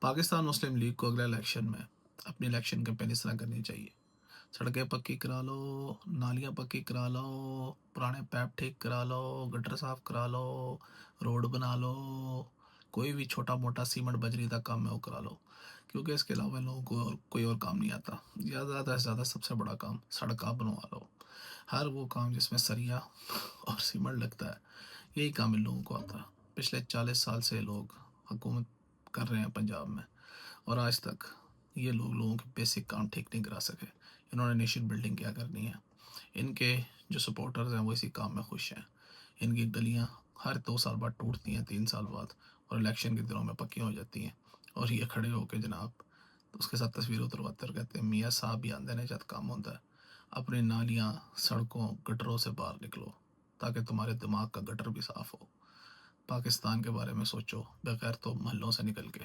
पाकिस्तान मुस्लिम league को अगले election में अपनी इलेक्शन कैंपेन इस तरह करनी चाहिए। सड़कें पक्की करा लो, नालियाँ पक्की करा लो, पुराने पाइप ठीक करा लो, गटर साफ करा लो, रोड बना लो, कोई भी छोटा मोटा सीमेंट बजरी का काम है वो करा लो, क्योंकि इसके अलावा लोगों को और कोई और काम नहीं आता। ज़्यादा से ज़्यादा सबसे बड़ा काम सड़क आप बनवा लो। हर वो काम जिसमें सरिया और सीमेंट लगता है, यही काम इन लोगों को आता है। पिछले 40 साल से लोग हुकूमत कर रहे हैं पंजाब में, और आज तक ये लोगों के बेसिक काम ठीक नहीं करा सके। इन्होंने नेशन बिल्डिंग क्या करनी है। इनके जो सपोर्टर्स हैं वो इसी काम में खुश हैं। इनकी गलियां हर 2 साल बाद टूटती हैं, 3 साल बाद, और इलेक्शन के दिनों में पक्की हो जाती हैं। और ये खड़े होके जनाब तो उसके साथ तस्वीर उतरवाते और कहते हैं मियाँ साहब भी आंदे ने जब काम होता है। अपनी नालियाँ, सड़कों, गटरों से बाहर निकलो, ताकि तुम्हारे दिमाग का गटर भी साफ हो। पाकिस्तान के बारे में सोचो, बगैर तो महलों से निकल के।